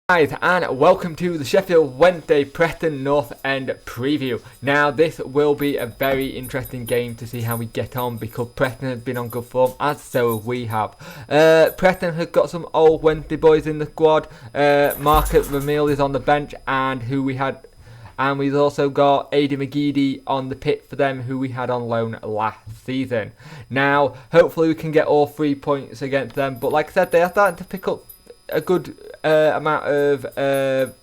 Guys, and welcome to the Sheffield Wednesday Preston North End preview. Now this will be a very interesting game to see how we get on, because Preston has been on good form, as so we have. Preston has got some old Wednesday boys in the squad. Marcus Ramil is on the bench, and we've also got Aidan McGeady on the pitch for them, who we had on loan last season. Now hopefully we can get all 3 points against them, but like I said, they are starting to pick up a good amount of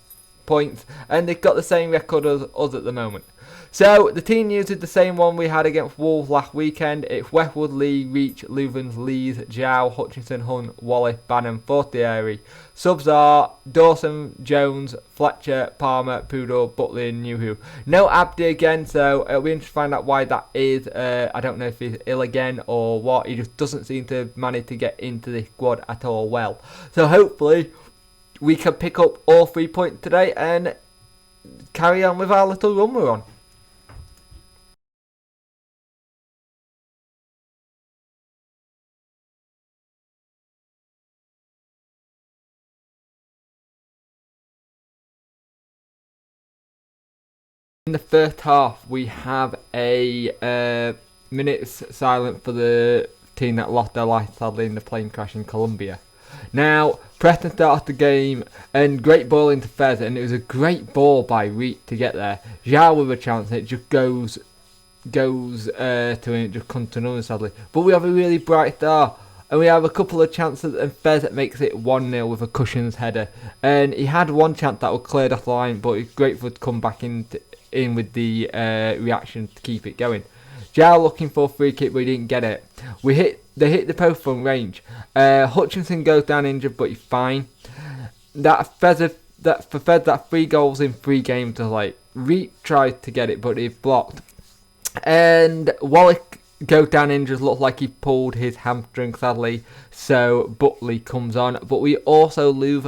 points, and they've got the same record as us at the moment. So the team uses the same one we had against Wolves last weekend. It's Westwood, Lee, Reach, Luvens, Lees, Jow, Hutchinson, Hunt, Wallace, Bannon, Fortieri. Subs are Dawson, Jones, Fletcher, Palmer, Poodle, Butley and Newhu. No Abdi again, so it'll be interesting to find out why that is. I don't know if he's ill again or what. He just doesn't seem to manage to get into the squad at all well. So hopefully we can pick up all 3 points today and carry on with our little run we're on. In the first half, we have a minutes silent for the team that lost their life sadly in the plane crash in Colombia. Now, Preston started the game, and great ball into Fez, and it was a great ball by Reed to get there. Zhao with a chance, and it just goes to him, it just comes to none sadly. But we have a really bright start, and we have a couple of chances, and Fez makes it 1-0 with a Cushions header. And he had one chance that was cleared off the line, but he's grateful to come back in with the reaction to keep it going. Zhao looking for a free kick, but he didn't get it. They hit the post from range. Hutchinson goes down injured, but he's fine. For Fez, that 3 goals in 3 games. Like Reed tried to get it, but he's blocked. And Wallace goes down injured. Looks like he pulled his hamstring sadly. So Butley comes on, but we also lose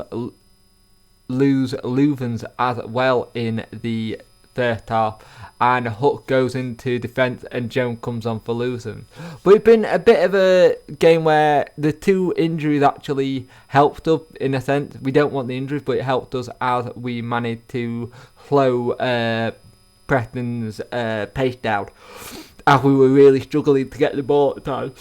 Luvens as well in the first half, and Hook goes into defence and Jones comes on for Luvens. But it's been a bit of a game where the 2 injuries actually helped us in a sense. We don't want the injuries, but it helped us as we managed to slow Preston's pace down, as we were really struggling to get the ball at the time.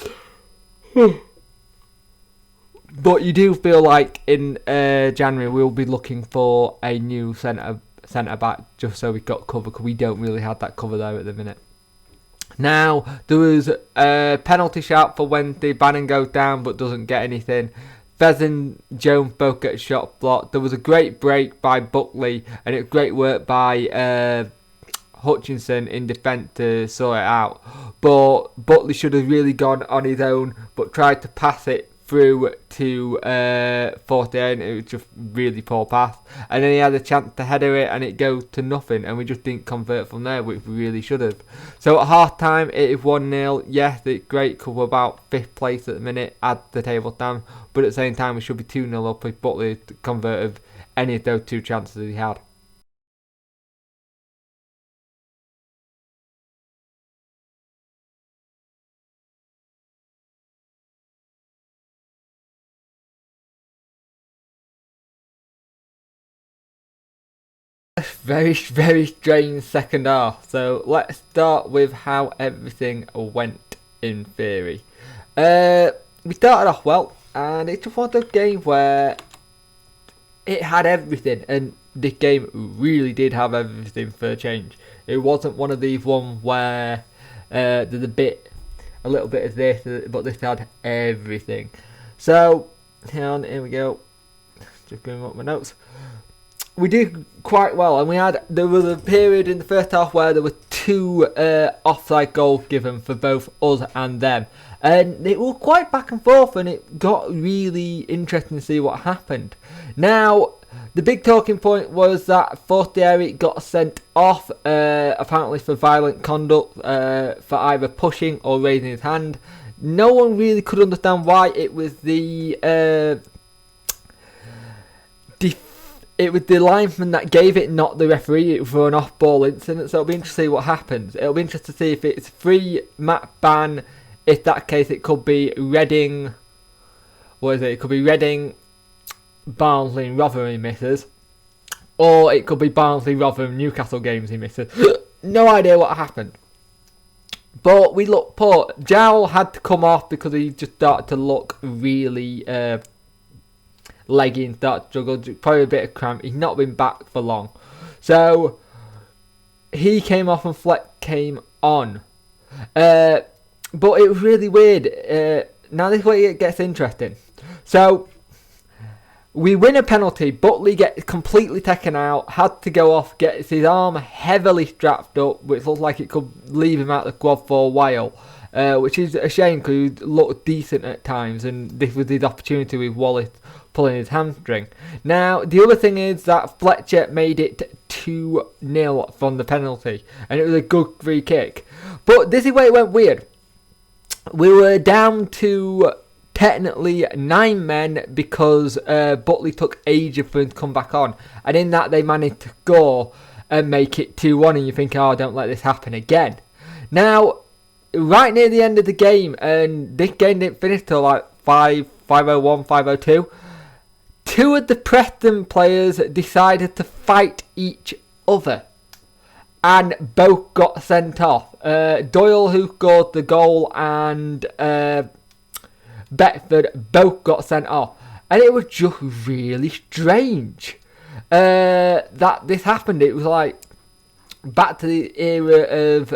But you do feel like in January we'll be looking for a new centre back, just so we've got cover, because we don't really have that cover there at the minute. Now there was a penalty shout for Wednesday. Bannon goes down but doesn't get anything. Fez and Jones both get shot blocked. There was a great break by Buckley, and it's great work by Hutchinson in defence to sort it out. But Buckley should have really gone on his own, but tried to pass it through to Fortier, and it was just really poor pass. And then he had a chance to header it, and it goes to nothing, and we just didn't convert from there, which we really should have. So at half time it is 1-0. Yes, it's great because we're about 5th place at the minute at the table stand, but at the same time we should be 2-0 up if Butley converted any of those 2 chances he had. Very, very strange second half. So let's start with how everything went in theory. We started off well, and it just was a game where it had everything, and this game really did have everything for a change. It wasn't one of these ones where there's a little bit of this, but this had everything. So here we go. Just going up my notes. We did quite well, and there was a period in the first half where there were 2 offside goals given for both us and them, and it was quite back and forth, and it got really interesting to see what happened. Now the big talking point was that Fortieri got sent off, apparently for violent conduct, for either pushing or raising his hand. No one really could understand why. It was the linesman that gave it, not the referee. It was for an off-ball incident, so it'll be interesting to see what happens. It'll be interesting to see if it's free match ban. If that case, it could be Reading. What is it? It could be Reading, Barnsley and Rotherham he misses. Or it could be Barnsley, Rotherham, Newcastle games he misses. No idea what happened. But we look poor. Jowl had to come off because he just started to look really leggy and started to struggle. Probably a bit of cramp. He's not been back for long. So he came off and Fleck came on. But it was really weird. Now this is where it gets interesting. So we win a penalty. Butley gets completely taken out. Had to go off. Gets his arm heavily strapped up, which looks like it could leave him out the squad for a while. Which is a shame because he looked decent at times, and this was his opportunity with Wallace pulling his hamstring. Now, the other thing is that Fletcher made it 2-0 from the penalty, and it was a good free kick. But this is where it went weird. We were down to technically 9 men because Butley took ages for him to come back on, and in that they managed to score and make it 2-1, and you think, oh, don't let this happen again. Now, right near the end of the game, and this game didn't finish till like 5:01, 5:02, 2 of the Preston players decided to fight each other, and both got sent off. Doyle, who scored the goal, and Beckford both got sent off, and it was just really strange that this happened. It was like back to the era of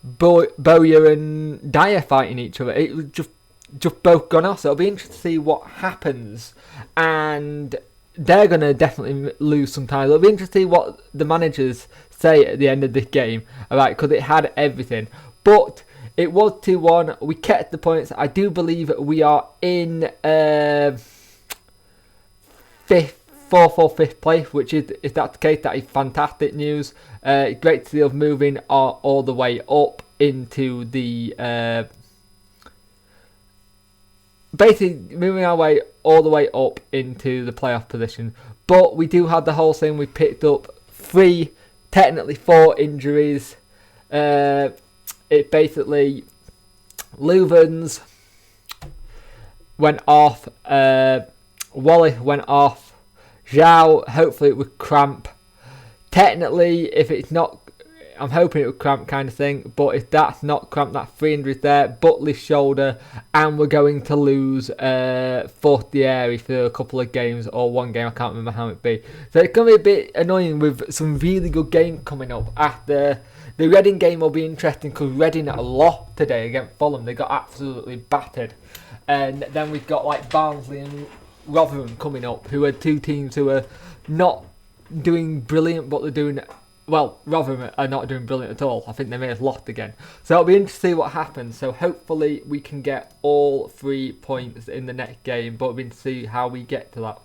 Bowyer and Dyer fighting each other. It was just both gone off. So it'll be interesting to see what happens, and they're going to definitely lose some time. It'll be interesting to see what the managers say at the end of this game, alright, because it had everything. But it was 2-1. We kept the points. I do believe we are in 4th or 5th place, which is, if that's the case, that is fantastic news. Great to see us moving all the way up into the basically moving our way all the way up into the playoff position. But we do have the whole thing. We picked up 3, technically 4 injuries. It basically Leuven's went off, Wallace went off, Zhao, hopefully it would cramp. Technically, if it's not, I'm hoping it would cramp kind of thing, but if that's not cramp, that 3 injuries there, Butley's shoulder, and we're going to lose Fortieri for a couple of games, or 1 game, I can't remember how it be. So it's going to be a bit annoying with some really good games coming up. After the Reading game will be interesting because Reading lost today against Fulham. They got absolutely battered. And then we've got like Barnsley and Rotherham coming up, who are 2 teams who are not doing brilliant, but they're doing, well, Rotherham are not doing brilliant at all. I think they may have lost again. So it'll be interesting to see what happens. So hopefully we can get all 3 points in the next game, but we'll see how we get to that.